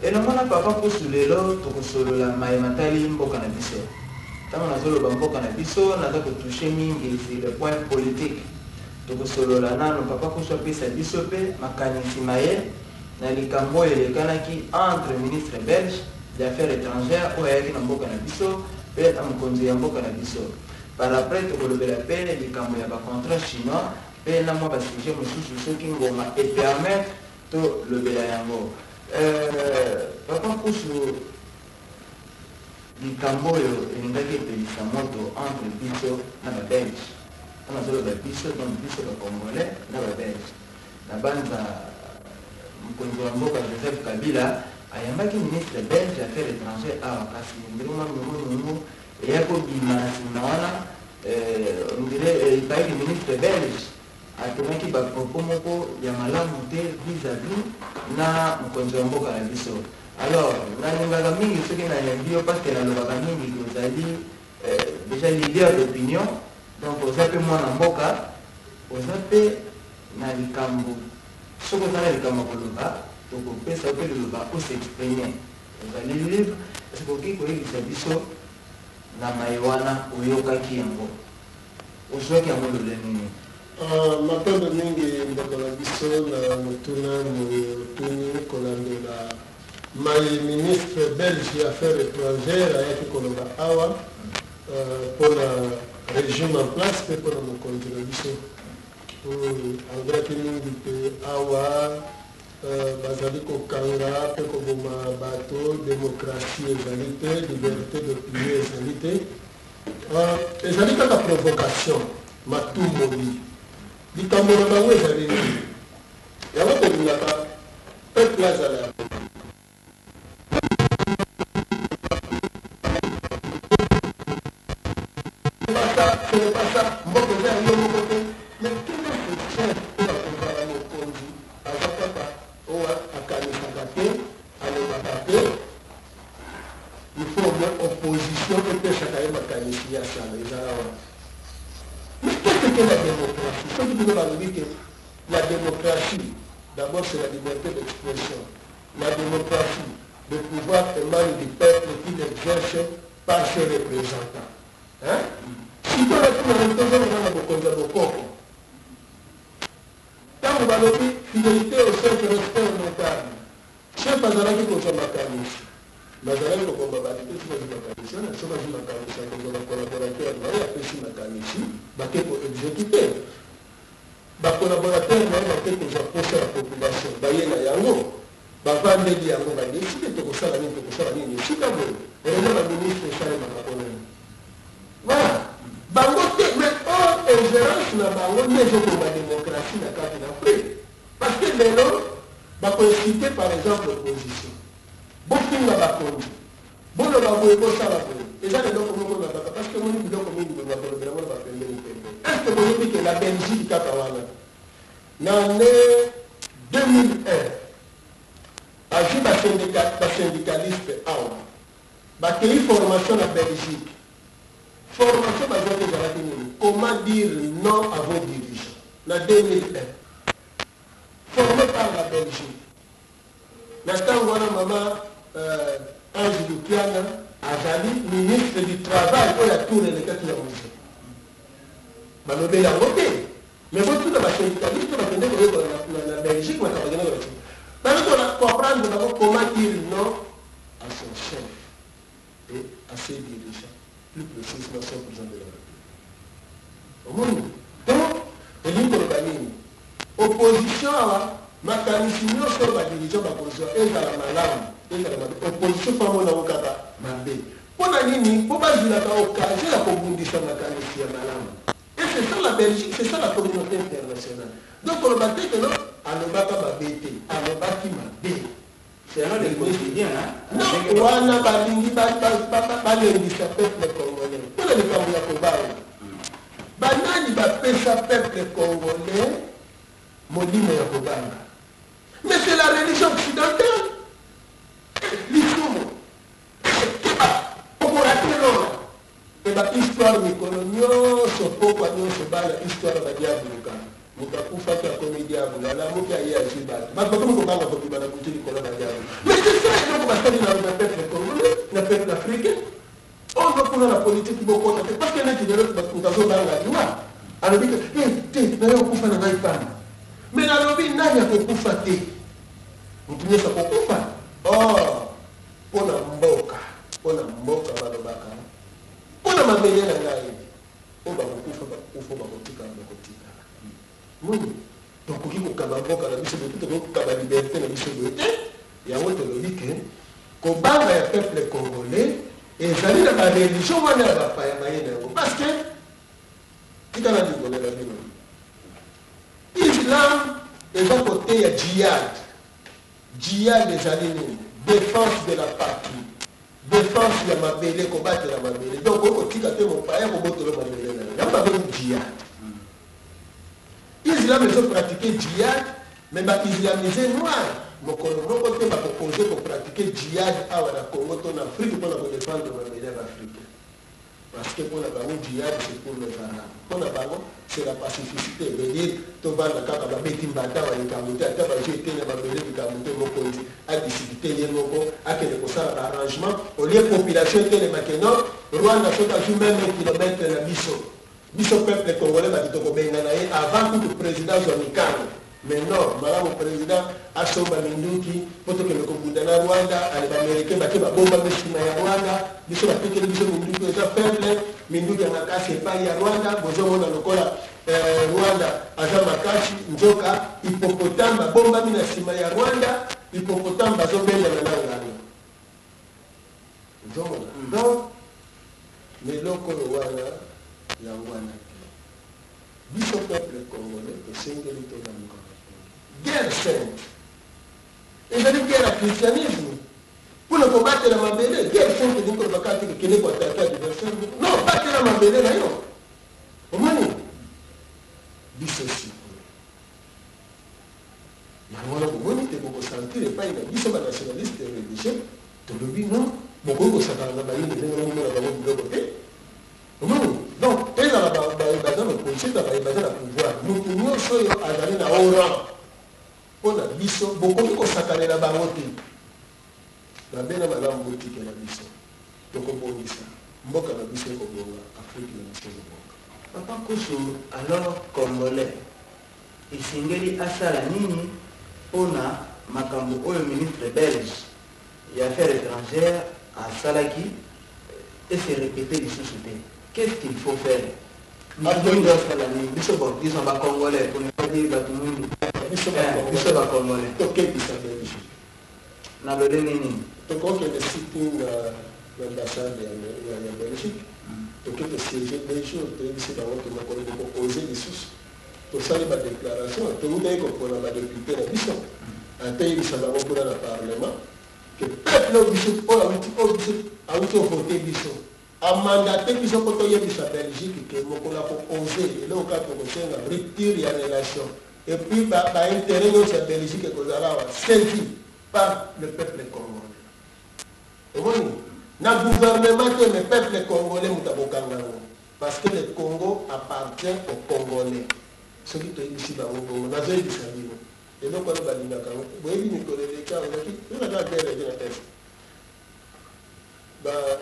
Et le monde papa pour sous les lots, pour solo la maïmatali mboka na biso. Tant na solo mboka na biso, na ta toucher mingi sur le point politique. Donc solo la nano papa pour soit pesa biso pe makanisi maye na likambo ele kanaki entre ministre belge des affaires étrangères ou yaki na mboka na biso pe na mkonzi ya mboka na biso. Par après to ko le peine likambo ya ba contrat chinois pe na mo ba sujet mosusu soki ngoma et permettre to le bela yango. Papa kusu likambo oyo elingaki epelisa moto entre biso na babelge ana solo babiso donc biso bacongolais na babelge na banza mokonzi wa mboka Joseph Kabila ayambaki ministre belge affaires étrangères awa kasi ndenge mwa eya kobima na nsima wana ondire epaiki ministre belge atomaki bapropos moko ya malamu te vis-à-vis na mokonzi wa mboka na biso. Alors nalingaka mingi soki nayambi yo parce que nalobaka mingi ozali déjà leader d'opinion, donc oza mpe mwana mboka, oza mpe na likambo soki oza na likambo koloba tokopesa mpe liloba osexprime ozali libre parce que okoki koyebisa biso na mai wana oyokaki yango ozwaki yango lole nini. Mapendo mingi ndeko na biso na motuna motuni kolandela mai ministre belge affaires étrangères ayaki koloba awa pour la régime en place pe pour la mokonzi na biso angraki mingi pe awa bazali kokanga pe koboma bato démocratie ezali te liberté d'opinion ezali te ezali kaka provocation matumbobi likambo na bango ezali nini yango tolingaka peuple azala ya pasa mboka eza yango moko te mais kino soutien mpona kozala mokonzi aza kaka oyo akanisaka te alobaka te il faut moins opposition epesaka ye makanisi ya sala ezala wana. Mais qu'est-ce que la démocratie? Ce que nous avons dit que la démocratie, d'abord c'est la liberté d'expression. La démocratie, le pouvoir émane du peuple qui l'exerce par ses représentants. Hein? Si tu as tant on va le dire, fidélité au chef, respect au notable. Chef Azaraki contre Makanis. Mazaraki contre Makanis, c'est un collaborateur, il a fait Makanis, il pour exécuter. Les collaborateurs, il a fait pour la population. Il y a un mot. Baba Ndedi yango ba décider de kosala nini Chicago et le ministre Charles Makapone. Voilà. Bango mais hors ingérence na bango mais je pour la démocratie na carte d'Afrique. Parce que les gens va citer par exemple l'opposition. Beaucoup na bakondi. Bon le bango eko sala ko. Et ça les gens comme na baka parce que mon biloko mingi ba ko vraiment ba pembe ni pembe. Est-ce que vous dites que la Belgique kaka wana na 2001 agi syndicaliste awa bakei formation en Belgique. Formation bazaki ezalaki nini? Comment dire non à vos dirigeants na 2001 formé par la Belgique. Na ntango wana mama Ange Lukiana azali ministre du travail oyo atourelekaki na mose balobeli yango te mais botuna basyndicaliste bakende koyeba na Belgique bakabagenda kolaki comprendre comment dire non à son chef et à ses dirigeants, plus précisément son président de la opposition makanisi nyonso badirigeant bakozwa ezala malamu ezala mabe opposition fango nango kaka mabe mpona nini mpo bazwilaka occasion ya kobundisa makanisi ya malamu et c'est ça la Belgique, c'est ça la communauté internationale. Donc on va dire que non, alobaka mabe te alobaki mabe c'est un des quotidiens non wana balingi balengisa peuple congolais mpona likambo ya kobala banani bapesa peuple congolais molimo ya kobanga mais c'est la religion occidentale lisumu okorate lona eba histoire mikolo nyonso pokwa nyonso bana histoire badiabuluka moto akufaki akomi diabulu alamuki aye azwi bato bato bakomi kobanga kobima na butu likolo badiabulu mais c'est ça eloko basali na peuple congolais na peuple africain ozo kuna na politiki bokota te parce que neti lelo moto azobanga liwa alobi te nayo okufa na ngai pana mais nalobi nani akokufa te moto nyonso akokufa mpona mboka balobaka mpona mabele na ngai oyo bakokufa bakotikala moni tokoki kokaba mboka na biso boye tokoki kokaba liberté na biso boye te yango tolobi ke kobanga ya peuple congolais ezali na bareligion wana ya bapaya baye na yango parce que tika na libolela bino islam eza kote ya jihad ezali nini défense de la patrie défense ya mabele kobatela mabele donc okotika te mopaya kobotela mabele na yango babengi jihad islam ezo pratique jihad mais baislamisé noir mokolo moko te bakopose kopratike jihad awa na Congo to na Afrique mpona kodefendre mabele ya africain parce que mpona bango jihad c'est pour les arabes mpona bango c'est la pacificité veut dire tovanda kaka babeti mbata wa likambo te ata bazwi etene mabele likambo te mokonzi adisikite ye moko akende kosala baarrangement olie population etelemake no Rwanda soki azwi même 1 kilomètre na biso peuple congolais bati tokobenga na ye avant kutu président zwa mikano mais non malamu président asomba minduki mpo tokende kobunda na Rwanda ale baaméricain bake babomba nsima ya Rwanda biso batekeli biso minduki eza faible minduki ya makasi epai ya Rwanda bozomona lokola Rwanda aza makasi nzoka hipopotame babombami na nsima ya Rwanda hipopotame bazobendana na ngano nzomona donc meloko oyo wana yango wana biso peuple congolais tosengeli tozanga guerre sainte ezali guerre ya christianisme mpona kobatela mabele guerre sainte elingi kolobaka te kekende koatake adversaire non batela mabele na yo omoni biso sikoyo yango wana komoni te bokosentir epai na biso banationaliste religieux tolobi non bokoki kosakana na bayini ndenge na momona bango biloko te omoni donc ezala baza na politique baza na pouvoir motu nyonso oyo azali na oran mpona biso bokoki kosakanela bango te babe na malamu botikela biso tokobongisa mboka na biso ekobonga afrique na biso ekobonga papa Koso alors congolais esengeli asala nini mpona makambo oyo ministre belge ya affaires étrangères asalaki et se répéter lisusu te qu'est-ce qu'il faut faire biso bon disons bacongolais pour ne pas dire bato mundu biso bacongolais tokebisa belge na lole nini tokokende sitting na ambassade ya belgique tokende siéger belge toyebisi bango tomokolo bokopose lisusu tosali badéclaration tomutaki kopona badepute na biso atoyebisa bango kuna na parlement que peuple oyo biso oyo awuti ovote biso amandate biso mpo toyebisa belgique ke mokolo akopose eloko kaka tokosenga rupture ya relation et puis baintérêt nyonso ya belgique ekozala awa saisi par le peuple congolais omoni na gouvernement te mais peuple congolais moto abokanga yango parce que le Congo appartient aux Congolais soki toyebisi bango bongo nazoyebisa bino eloko wana balingaka yango boyebi mikolo eleka ozaki ezaka belege na teste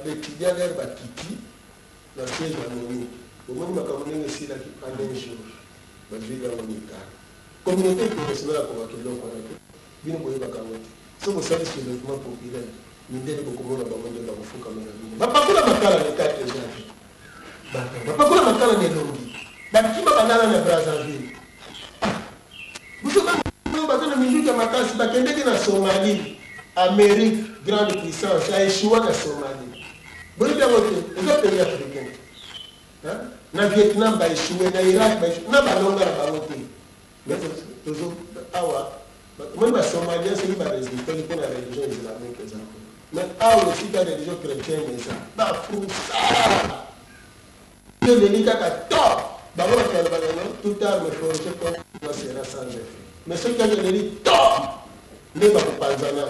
l'étudiant lere bakiti na siège ya monique omoni makambo ndenge esilaki en un jour bazwi yango mikala communauté professionnelle akobaka eloko wana te bino boyebaka yango te soki osali soulèvement populaire mindele bokomona bango nde bakofukamela bino bapakula makala na 4 janvier bapakula makala na elongi bakima banana na Brazzaville bapusa makasi bakendeki na Somalie, Amérique, grande puissance, a échoué na Somalie. Boyi yango te, eza pays africain. Na Vietnam ba échoué, na Irak ba échoué, na balonga na bango te. Mais toujours awa, même ba Somalien c'est ba résultat pour la religion islamique exemple. Mais awa aussi la religion chrétienne mais ça, ba fusa. Que le nika ka top. Ba ba ka ba non, tout arme forgée pour sera sans effet. Mais ce qui a le top, ne va pas panzana.